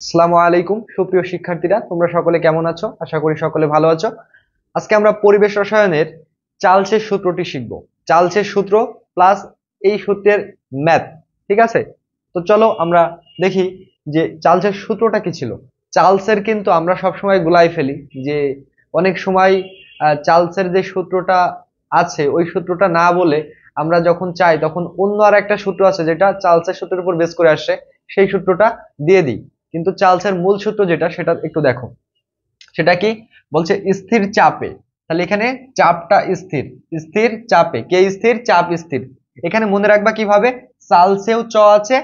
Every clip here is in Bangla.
আসসালামু আলাইকুম সুপ্রিয় শিক্ষার্থীরা, তোমরা সকলে কেমন আছো? আশা করি সকলে ভালো আছো। আজকে আমরা পরিবেশ রসায়নের চার্লসের সূত্রটি শিখব। চার্লসের সূত্র প্লাস এই সূত্রের ম্যাথ। ঠিক আছে, তো চলো আমরা দেখি যে চার্লসের সূত্রটা কি ছিল। চার্লসের কিন্তু আমরা সবসময় গুলাই ফেলি যে অনেক সময় চার্লসের যে সূত্রটা আছে ওই সূত্রটা না বলে আমরা যখন চাই তখন অন্য আর একটা সূত্র আছে যেটা চার্লসের সূত্রের উপর বেস করে আসছে, সেই সূত্রটা দিয়ে দিই। কিন্তু চার্লসের মূল সূত্র যেটা সেটা একটু দেখো। সেটা কি বলছে? স্থির চাপে, তাহলে এখানে চাপটা স্থির, স্থির চাপে কে স্থির? চাপ স্থির। এখানে মনে রাখবা কিভাবে, চার্লসেও চ আছে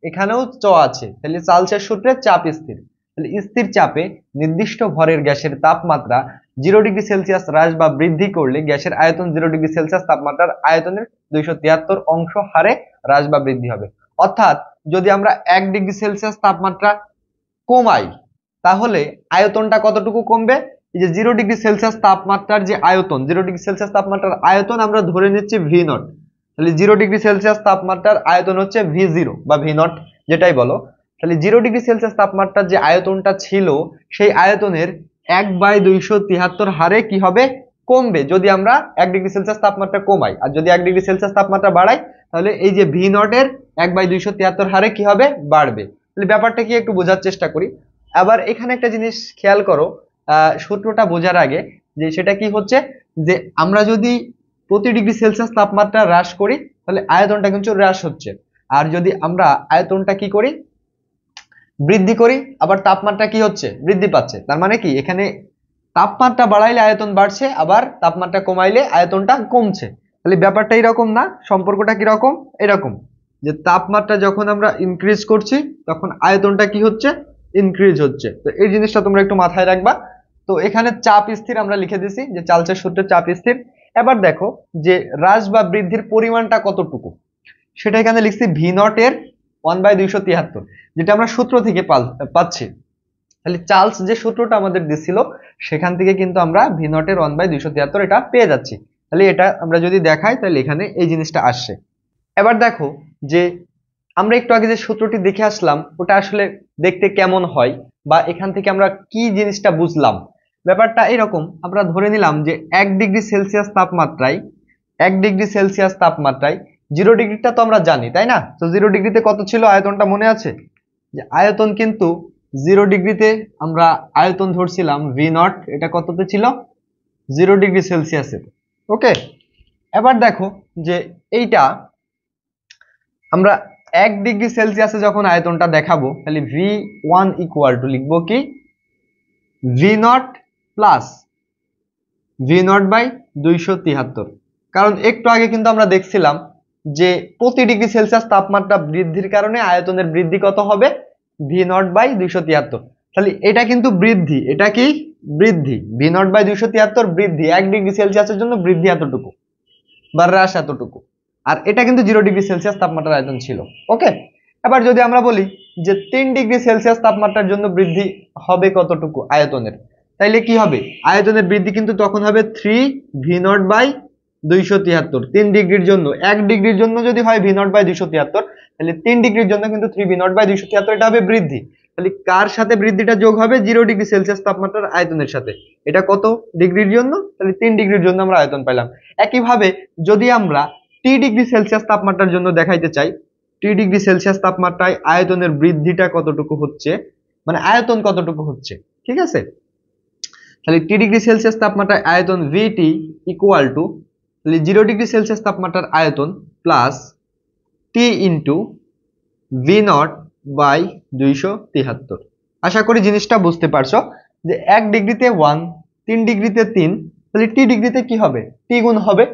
এখানেও চ আছে, তাহলে চার্লসের সূত্রে চাপ স্থির। তাহলে স্থির চাপে নির্দিষ্ট ভরের গ্যাসের তাপমাত্রা 0°C হ্রাস বা বৃদ্ধি করলে গ্যাসের আয়তন 0°C তাপমাত্রার আয়তনের 273 অংশ হারে হ্রাস বা বৃদ্ধি হবে। অর্থাৎ যদি আমরা 1°C তাপমাত্রা কমাই তাহলে আয়তনটা কতটুকু কমবে? এই যে 0°C তাপমাত্রার যে আয়তন, 0°C তাপমাত্রার আয়তন আমরা ধরে নিচ্ছি ভি নট। তাহলে 0°C তাপমাত্রার আয়তন হচ্ছে ভি0 বা ভি নট যেটাই বলো। তাহলে 0°C তাপমাত্রার যে আয়তনটা ছিল সেই আয়তনের 1/273 হারে কি হবে? কমবে যদি আমরা 1°C তাপমাত্রা কমাই। আর যদি 1°C তাপমাত্রা বাড়াই তাহলে এই যে ভি নটের 1/273 হারে কি হবে? বাড়বে। তাহলে ব্যাপারটা কি একটু বোঝার চেষ্টা করি। আবার এখানে একটা জিনিস খেয়াল করো, সূত্রটা বোঝার আগে, যে সেটা কি হচ্ছে যে আমরা যদি প্রতি ডিগ্রি সেলসিয়াস তাপমাত্রা হ্রাস করি তাহলে আয়তনটা কিন্তু হ্রাস হচ্ছে। আর যদি আমরা আয়তনটা কি করি? বৃদ্ধি করি, আবার তাপমাত্রা কি হচ্ছে? বৃদ্ধি পাচ্ছে। তার মানে কি এখানে তাপমাত্রা বাড়াইলে আয়তন বাড়ছে, আবার তাপমাত্রা কমাইলে আয়তনটা কমছে। তাহলে ব্যাপারটা এরকম না, সম্পর্কটা কিরকম? এরকম যে তাপমাত্রা যখন আমরা ইনক্রিজ করছি তখন আয়তনটা কি হচ্ছে? ইনক্রিজ হচ্ছে। তো এই জিনিসটা তোমরা একটু মাথায় রাখবা। তো এখানে চাপ স্থির আমরা লিখে দিছি যে চার্লসের সূত্রে চাপ স্থির। এবার দেখো যে হ্রাস বা বৃদ্ধির পরিমাণটা কতটুকু, সেটা এখানে লিখছি ভি নট এর 1/273, যেটা আমরা সূত্র থেকে পাচ্ছি। তাহলে চার্লস যে সূত্রটা আমাদের দিছিল সেখান থেকে কিন্তু আমরা ভি নট এর 1/273 এটা পেয়ে যাচ্ছি। তাহলে এটা আমরা যদি দেখাই তাহলে এখানে এই জিনিসটা আসছে। এবার দেখো যে আমরা একটু আগে যে সূত্রটি দেখে আসলাম ওটা আসলে দেখতে কেমন হয়, বা এখান থেকে আমরা কি জিনিসটা বুঝলাম। ব্যাপারটা এরকম, আমরা ধরে নিলাম যে 1°C তাপমাত্রায় 1°C তাপমাত্রায় 0°টা তো আমরা জানি তাই না? তো 0°তে কত ছিল আয়তনটা মনে আছে? যে আয়তন কিন্তু 0°তে আমরা আয়তন ধরছিলাম ভি নট, এটা কততে ছিল? 0°C। ওকে, এবার দেখো যে এইটা আমরা 1°C যখন আয়তনটা দেখাবো তাহলে ভি1 ইকুয়াল টু লিখবো কি? V naught plus V naught by 273। কারণ একটু আগে কিন্তু আমরা দেখছিলাম যে প্রতি ডিগ্রি সেলসিয়াস তাপমাত্রা বৃদ্ধির কারণে আয়তনের বৃদ্ধি কত হবে? V naught by 273। তাহলে এটা কিন্তু বৃদ্ধি, এটা কি? বৃদ্ধি। ভি নট বাই 273 বৃদ্ধি, 1°C জন্য বৃদ্ধি এতটুকু বা হ্রাস এতটুকু। আর এটা কিন্তু 0°C তাপমাত্রার আয়তন ছিল। ওকে, এবার যদি আমরা বলি যে 3°C তাপমাত্রার জন্য বৃদ্ধি হবে কতটুকু আয়তনের, তাইলে কি হবে? আয়তনের বৃদ্ধি কিন্তু তখন হবে 3v0/273। 3 ডিগ্রির জন্য, 1 ডিগ্রির জন্য যদি হয় v0/273, তাহলে 3 ডিগ্রির জন্য কিন্তু 3v0/273 এটা হবে বৃদ্ধি। তাহলে কার সাথে বৃদ্ধিটা যোগ হবে? 0°C তাপমাত্রার আয়তনের সাথে। এটা কত ডিগ্রির জন্য? তাহলে 3 ডিগ্রির জন্য আমরা আয়তন পাইলাম। একইভাবে যদি আমরা T°C তাপমাত্রার জন্য দেখাইতে চাই, T°C তাপমাত্রায় আয়তনের বৃদ্ধিটা কতটুকু হচ্ছে, মানে আয়তন কতটুকু হচ্ছে, ঠিক আছে? তাহলে T°C তাপমাত্রায় আয়তন VT ইকুয়াল টু, তাহলে 0°C তাপমাত্রার আয়তন plus T into V0 by 273। আশা করি জিনিসটা বুঝতে পারছো যে 1 ডিগ্রিতে 1, 3 ডিগ্রিতে 3, তাহলে T ডিগ্রিতে কি হবে? T গুণ হবে,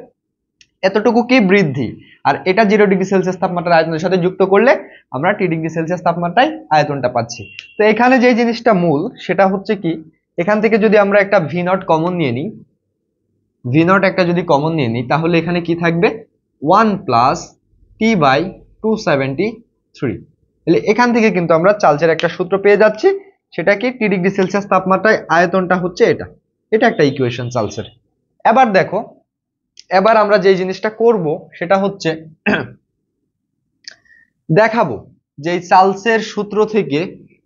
এতটুকু কি? বৃদ্ধি। আর এটা 0°C তাপমাত্রার আয়তনের সাথে যুক্ত করলে আমরা T°C তাপমাত্রায় আয়তনটা পাচ্ছি। তো এখানে যে জিনিসটা মূল সেটা হচ্ছে কি, এখান থেকে যদি আমরা একটা V0 কমন নিয়ে নিই, V0 একটা যদি কমন নিয়ে নিই তাহলে এখানে কি থাকবে? 1 প্লাস T বাই 273। তাহলে এখান থেকে কিন্তু আমরা চার্লসের একটা সূত্র পেয়ে যাচ্ছি, সেটা কি? T°C তাপমাত্রায় আয়তনটা হচ্ছে এটা। এটা একটা ইকুয়েশন চার্লসের। এবার দেখো, এবার আমরা যে জিনিসটা করব সেটা হচ্ছে দেখাবো যে চার্লসের সূত্র থেকে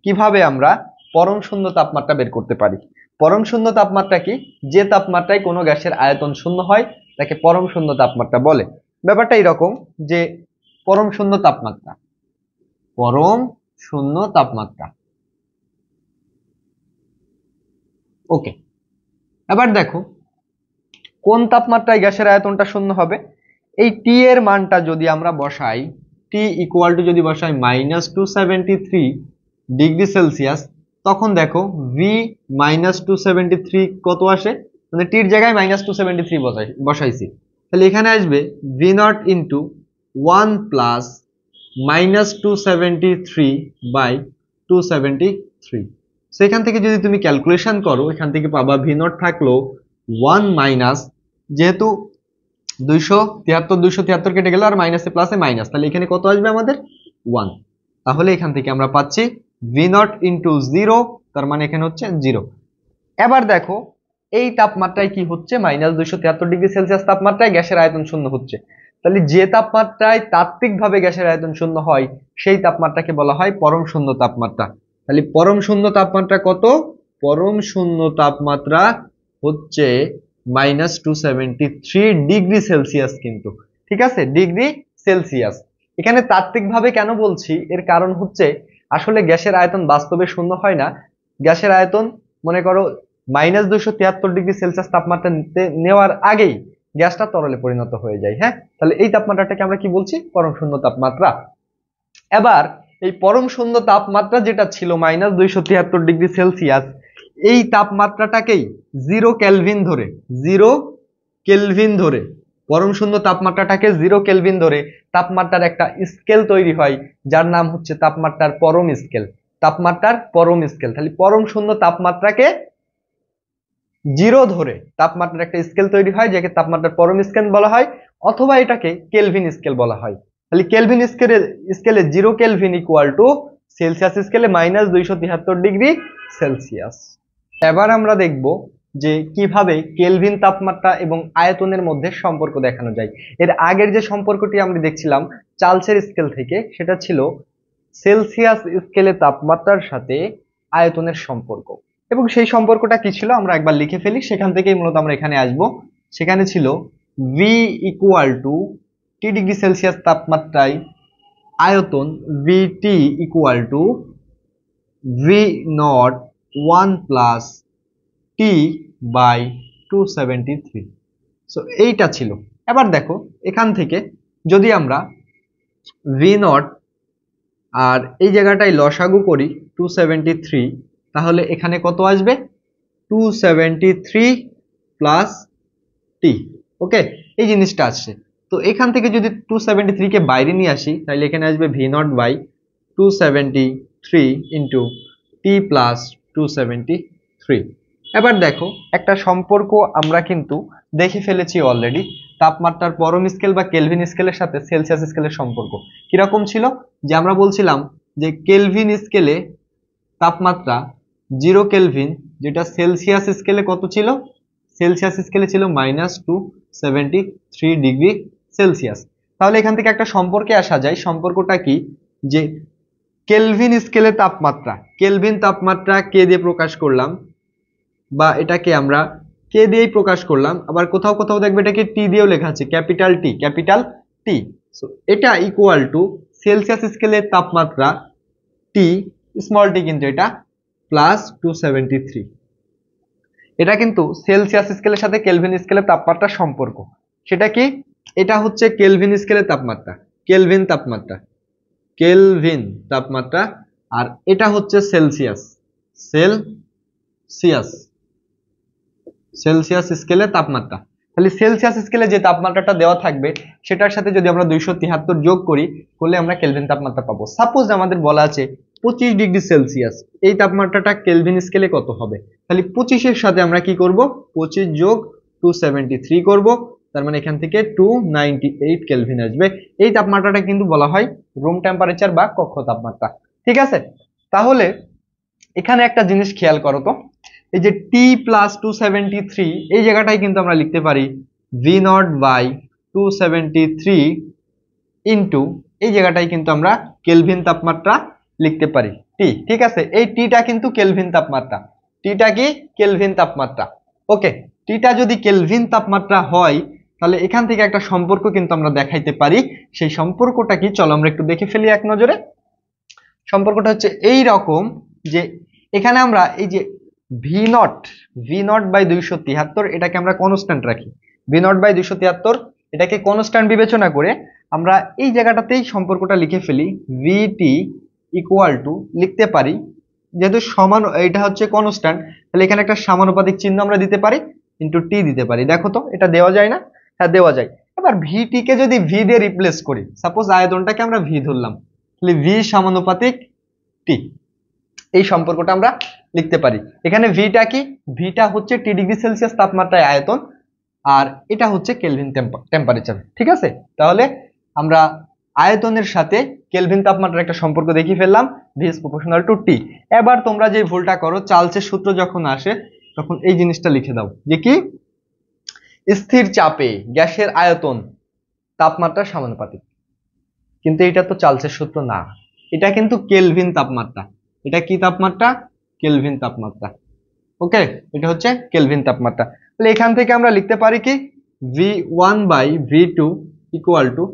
কিভাবে আমরা পরম শূন্য তাপমাত্রা বের করতে পারি। পরম শূন্য তাপমাত্রা কি? যে তাপমাত্রায় কোনো গ্যাসের আয়তন শূন্য হয় তাকে পরম শূন্য তাপমাত্রা বলে। ব্যাপারটা এরকম যে পরম শূন্য তাপমাত্রা, পরম শূন্য তাপমাত্রা, ওকে। এবার দেখো কোন তাপমাত্রায় গ্যাসের আয়তনটা শূন্য হবে। এই টি এর মানটা যদি আমরা বসাই, টি ইকুয়াল টু যদি বসাই -273 ডিগ্রি সেলসিয়াস, তখন দেখো ভি -273 কত আসে, মানে টির জায়গায় -273 বসাইছি, তাহলে এখানে আসবে ভি নট ইন্টু 1 প্লাস -273/273। সেখান থেকে যদি তুমি ক্যালকুলেশন করো, এখান থেকে পাবা ভি নট থাকলো 1 মাইনাস, যেহেতু 273 কেটে গেল আর মাইনাসে প্লাসে মাইনাস, তাহলে এখানে কত আসবে আমাদের 1। তাহলে এখান থেকে আমরা পাচ্ছি ভি নট ইন্টু 0, তার মানে এখানে হচ্ছে 0। এবার দেখো এই তাপমাত্রায় কি হচ্ছে, -273 ডিগ্রি সেলসিয়াস তাপমাত্রায় গ্যাসের আয়তন শূন্য হচ্ছে। তাহলে যে তাপমাত্রায় তাত্ত্বিকভাবে গ্যাসের আয়তন শূন্য হয় সেই তাপমাত্রাকে বলা হয় পরম শূন্য তাপমাত্রা। তাহলে পরম শূন্য তাপমাত্রা কত? পরম শূন্য তাপমাত্রা হচ্ছে -273 ডিগ্রি সেলসিয়াস, কিন্তু ঠিক আছে, ডিগ্রি সেলসিয়াস। এখানে তাত্ত্বিকভাবে কেন বলছি, এর কারণ হচ্ছে আসলে গ্যাসের আয়তন বাস্তবে শূন্য হয় না। গ্যাসের আয়তন মনে করো -273 ডিগ্রি সেলসিয়াস তাপমাত্রা নেওয়ার আগেই গ্যাসটা তরলে পরিণত হয়ে যায়। হ্যাঁ, তাহলে এই তাপমাত্রাটাকে আমরা কি বলছি? পরম শূন্য তাপমাত্রা। এবার এই পরম শূন্য তাপমাত্রা যেটা ছিল -273 ডিগ্রি সেলসিয়াস, এই তাপমাত্রাটাকেই 0 কেলভিন ধরে, 0 কেলভিন ধরে, পরম শূন্য তাপমাত্রাটাকে 0 কেলভিন ধরে তাপমাত্রার একটা স্কেল তৈরি হয়, যার নাম হচ্ছে তাপমাত্রার পরম স্কেল। তাপমাত্রার পরম স্কেল, তাহলে পরম শূন্য তাপমাত্রাকে 0 ধরে তাপমাত্রার একটা স্কেল তৈরি হয়, যাকে তাপমাত্রার পরম স্কেল বলা হয়, অথবা এটাকে কেলভিন স্কেল বলা হয়। তাহলে কেলভিন স্কেলে 0 কেলভিন ইকুয়াল টু সেলসিয়াস স্কেলে -273 ডিগ্রি সেলসিয়াস। এবার আমরা দেখব যে কিভাবে কেলভিন তাপমাত্রা এবং আয়তনের মধ্যে সম্পর্ক দেখানো যায়। এর আগের যে সম্পর্কটি আমরা দেখছিলাম চার্লসের স্কেল থেকে, সেটা ছিল সেলসিয়াস স্কেলে তাপমাত্রার সাথে আয়তনের সম্পর্ক। এবং সেই সম্পর্কটা কি ছিল আমরা একবার লিখে ফেলি, সেখান থেকেই মূলত আমরা এখানে আসব। সেখানে ছিল V equal to T degree Celsius তাপমাত্রায় আয়তন VT equal to V naught 1 plus T by 273। So এইটা ছিল। এবার দেখো এখান থেকে যদি আমরা ভি নট আর এই জায়গাটায় লসাগু করি 273, তাহলে এখানে কত আসবে? 273 প্লাস টি। ওকে, এই জিনিসটা আসছে। তো এখান থেকে যদি 273 কে বাইরে নিয়ে আসি, তাহলে এখানে আসবে V naught by 273 into T plus 273। এবার দেখো একটা সম্পর্ক আমরা কিন্তু দেখে ফেলেছি অলরেডি, তাপমাত্রার পরম স্কেল বা কেলভিন স্কেলের সাথে সেলসিয়াস স্কেলের সম্পর্ক কিরকম ছিল, যে আমরা বলছিলাম যে কেলভিন স্কেলে তাপমাত্রা 0 কেলভিন, যেটা সেলসিয়াস স্কেলে কত ছিল? সেলসিয়াস স্কেলে ছিল -273 ডিগ্রি সেলসিয়াস। তাহলে এখান থেকে একটা সম্পর্কে আসা যায়। সম্পর্কটা কি? যে কেলভিন স্কেলে তাপমাত্রা, কেলভিন তাপমাত্রা কে দিয়ে প্রকাশ করলাম, বা এটাকে আমরা কে দিয়েই প্রকাশ করলাম, আবার কোথাও কোথাও দেখবে এটাকে টি দিয়েও লেখা আছে, capital T, capital T. So এটা ইকুয়াল টু সেলসিয়াস স্কেলের তাপমাত্রা টি, স্মল টি কিন্তু এটা, প্লাস 273। এটা কিন্তু সেলসিয়াস স্কেলের সাথে কেলভিন স্কেলের তাপমাত্রার সম্পর্ক। সেটা কি? এটা হচ্ছে কেলভিন স্কেলের তাপমাত্রা, কেলভিন তাপমাত্রা, কেলভিন তাপমাত্রা, আর এটা হচ্ছে সেলসিয়াস, সেলসিয়াস, সেলসিয়াস স্কেলে তাপমাত্রা। তাহলে সেলসিয়াস স্কেলে যে তাপমাত্রাটা দেওয়া থাকবে সেটার সাথে যদি আমরা 273 যোগ করি, করলে আমরা কেলভিন তাপমাত্রা পাবো। সাপোজ আমাদের বলা আছে 25 ডিগ্রি সেলসিয়াস, এই তাপমাত্রাটা কেলভিন স্কেলে কত হবে? তাহলে 25 এর সাথে আমরা কি করব? 25 যোগ 273 করব, তার মানে এখান থেকে 298 কেলভিন আসবে। এই তাপমাত্রাটা কিন্তু বলা হয় রুম টেম্পারেচার বা কক্ষ তাপমাত্রা। ঠিক আছে, তাহলে এখানে একটা জিনিস খেয়াল করো তো, এই যে টি প্লাস 273, এই জায়গাটাই কিন্তু আমরা লিখতে পারি ভি নট বাই 273 ইন্টু, এই জায়গাটাই কিন্তু আমরা কেলভিন তাপমাত্রা লিখতে পারি। টি, ঠিক আছে। এই টিটা কিন্তু কেলভিন তাপমাত্রা, টিটা কি কেলভিন তাপমাত্রা। ওকে, টিটা যদি কেলভিন তাপমাত্রা হয় তাহলে এখান থেকে একটা সম্পর্ক কিন্তু আমরা দেখাইতে পারি। সেই সম্পর্কটা কি, চলো আমরা একটু দেখে ফেলি এক নজরে। সম্পর্কটা হচ্ছে এই রকম যে এখানে আমরা এই যে v0/273 এটাকে আমরা কনস্ট্যান্ট রাখি, v0/273 এটাকে কনস্ট্যান্ট বিবেচনা করে আমরা এই জায়গাটাতেই সম্পর্কটা লিখে ফেলি। vt ইকুয়াল টু লিখতে পারি, যেহেতু সমান, এটা হচ্ছে কনস্ট্যান্ট, তাহলে এখানে একটা সমানুপাতিক চিহ্ন আমরা দিতে পারি, ইন্টু টি দিতে পারি। দেখো তো এটা দেওয়া যায় না? হ্যাঁ দেওয়া যায়। এবার ভিটি কে যদি ভি দিয়ে রিপ্লেস করি, সাপোজ আয়তনটাকে আমরা ভি ধরলাম, তাহলে ভি সমানুপাতিক টি, এই সম্পর্কটা আমরা লিখতে পারি। এখানে ভিটা কি, ভিটা হচ্ছে টি ডিগ্রি সেলসিয়াস তাপমাত্রায় আয়তন, আর এটা হচ্ছে কেলভিন টেম্পারেচার, ঠিক আছে। তাহলে আমরা আয়তনের সাথে কেলভিন তাপমাত্রার একটা সম্পর্ক দেখিয়ে ফেললাম, ভি ইজ প্রপোর্শনাল টু টি। এবার তোমরা যে ভুলটা করো, চার্লসের সূত্র যখন আসে তখন এই জিনিসটা লিখে দাও যে কি, স্থির চাপে গ্যাসের আয়তন তাপমাত্রার সমানুপাতিক। কিন্তু এটা তো চার্লসের সূত্র না, এটা কিন্তু কেলভিন তাপমাত্রা। এটা কি তাপমাত্রা? কেলভিন তাপমাত্রা। ওকে, এটা হচ্ছে কেলভিন তাপমাত্রা। তাহলে এখান থেকে আমরা লিখতে পারি কি, v1/v2 equal to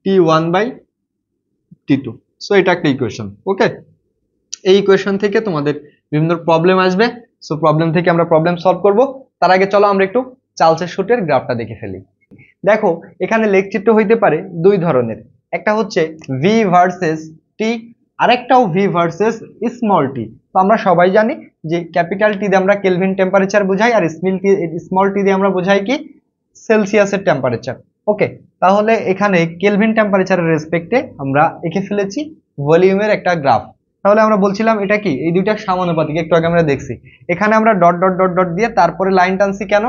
t1/t2। So এটা একটা ইকুয়েশন। ওকে, এই ইকুয়েশন থেকে তোমাদের বিভিন্ন প্রবলেম আসবে, সো প্রবলেম থেকে আমরা প্রবলেম সলভ করব। তার আগে চলো আমরা একটু চার্লসের সূত্রের গ্রাফটা দেখে ফেলি। দেখো এখানে লেখচিত্র হইতে পারে দুই ধরনের, একটা হচ্ছে v ভার্সেস টি, আরেকটাও v ভার্সেস স্মল টি। তো আমরা সবাই জানি যে ক্যাপিটাল টি দিয়ে আমরা কেলভিন টেম্পারেচার বোঝাই, আর স্মল টি দিয়ে আমরা বোঝাই কি, সেলসিয়াসের টেম্পারেচার। ওকে, তাহলে এখানে কেলভিন টেম্পারেচারের রেসপেক্টে আমরা এঁকে ফেলেছি ভলিউমের একটা গ্রাফ। তাহলে আমরা বলছিলাম এটা কি, এই দুইটা সমানুপাতিক, একটু আগে আমরা দেখছি। এখানে আমরা ডট ডট ডট ডট দিয়ে তারপরে লাইন টানছি কেন,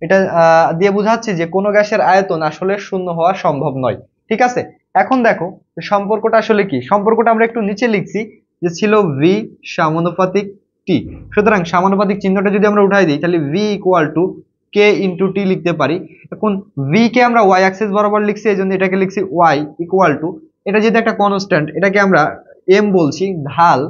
এটা দিয়ে বোঝাচ্ছি যে কোনো গ্যাসের আয়তন আসলে শূন্য হওয়া সম্ভব নয়, ঠিক আছে। এখন দেখো সম্পর্কটা আসলে কি, সম্পর্কটা আমরা একটু নিচে লিখছি যে ছিল ভি সমানুপাতিক টি। সুতরাং সমানুপাতিক চিহ্নটা যদি আমরা উঠাই দিই, তাহলে V equal to K into T লিখতে পারি। এখন ভি কে আমরা ওয়াই অ্যাক্সিস বরাবর লিখছি, এই জন্য এটাকে লিখছি ওয়াই ইকুয়াল টু, এটা যেহেতু একটা কনস্ট্যান্ট এটাকে আমরা এম বলছি ঢাল,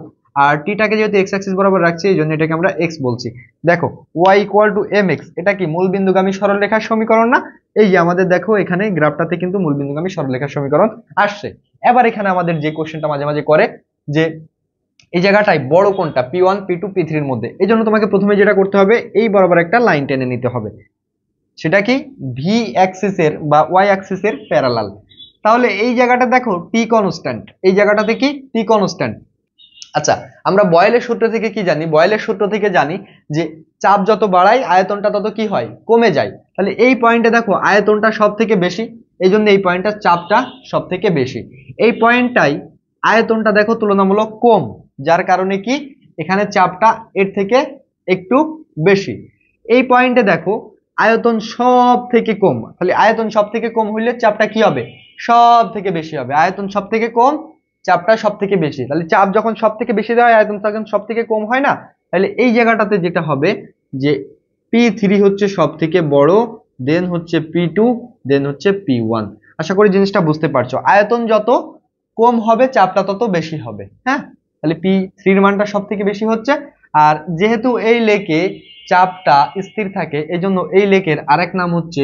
আর টিটাকে যেহেতু এক্স অ্যাক্সিস বরাবর রাখছি এই জন্য এটাকে আমরা এক্স বলছি। দেখো y equal to M X, এটা কি মূলবিন্দুগামী সরলরেখার সমীকরণ না? এই যে আমাদের দেখো এখানে গ্রাফটাতে কিন্তু মূলবিন্দুগামী সরলরেখার সমীকরণ আসছে। এবার এখানে আমাদের যে কোশ্চেনটা মাঝে মাঝে করে যে এই জায়গাটায় বড় কোনটা, P1 P2 P3 এর মধ্যে, এই জন্য তোমাকে প্রথমে যেটা করতে হবে, এই বরাবর একটা লাইন টেনে নিতে হবে, সেটা কি ভি অ্যাক্সিসের বা ওয়াই অ্যাক্সিসের প্যারালাল। তাহলে এই জায়গাটা দেখো টি কনস্ট্যান্ট, এই জায়গাটাতে কি টি কনস্ট্যান্ট। আচ্ছা, আমরা বয়েলের সূত্র থেকে কি জানি, বয়েলের সূত্র থেকে জানি যে চাপ যত বাড়ায় আয়তনটা তত কি হয়, কমে যায়। তাহলে এই পয়েন্টে দেখো আয়তনটা সব থেকে বেশি, এই জন্য এই পয়েন্টটার চাপটা সব থেকে বেশি। এই পয়েন্টটাই আয়তনটা দেখো তুলনামূলক কম, যার কারণে কি এখানে চাপটা এর থেকে একটু বেশি। এই পয়েন্টে দেখো আয়তন সব থেকে কম, তাহলে আয়তন সব থেকে কম হইলে চাপটা কি হবে, সব থেকে বেশি হবে। আয়তন সব থেকে কম, চাপটা সব থেকে বেশি, তাহলে চাপ যখন সব থেকে বেশি দেওয়া হয় আয়তন তখন সব থেকে কম হয় না। তাহলে এই জায়গাটাতে যেটা হবে যে P3 হচ্ছে সব থেকে বড়, দেন হচ্ছে P2, দেন হচ্ছে P1। আশা করি জিনিসটা বুঝতে পারছো, আয়তন যত কম হবে চাপটা তত বেশি হবে। হ্যাঁ, তাহলে P3 এর মানটা সব থেকে বেশি হচ্ছে। আর যেহেতু এই লেকে চাপটা স্থির থাকে, এজন্য এই লেকের আরেক নাম হচ্ছে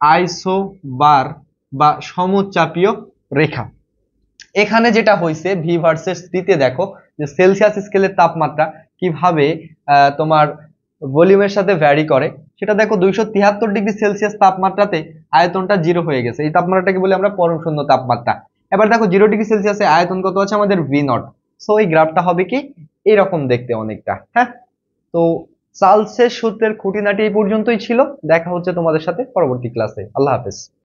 আইসোবার বা সমচাপীয় রেখা। এখানে যেটা হয়েছে ভি ভার্সেস টিতে দেখো যে সেলসিয়াস স্কেলের তাপমাত্রা কিভাবে তোমার ভলিউমের সাথে ভ্যারি করে, সেটা দেখো 273 ডিগ্রি সেলসিয়াস তাপমাত্রাতে আয়তনটা জিরো হয়ে গেছে, এই তাপমাত্রাটাকে বলি আমরা পরম শূন্য তাপমাত্রা। এবার দেখো 0 ডিগ্রি সেলসিয়াসে আয়তন কত আছে আমাদের V0। সো এই গ্রাফটা হবে কি এইরকম দেখতে অনেকটা। হ্যাঁ, তো চার্লসের সূত্রের খুঁটিনাটি এই পর্যন্তই ছিল। দেখা হচ্ছে তোমাদের সাথে পরবর্তী ক্লাসে। আল্লাহ হাফেজ।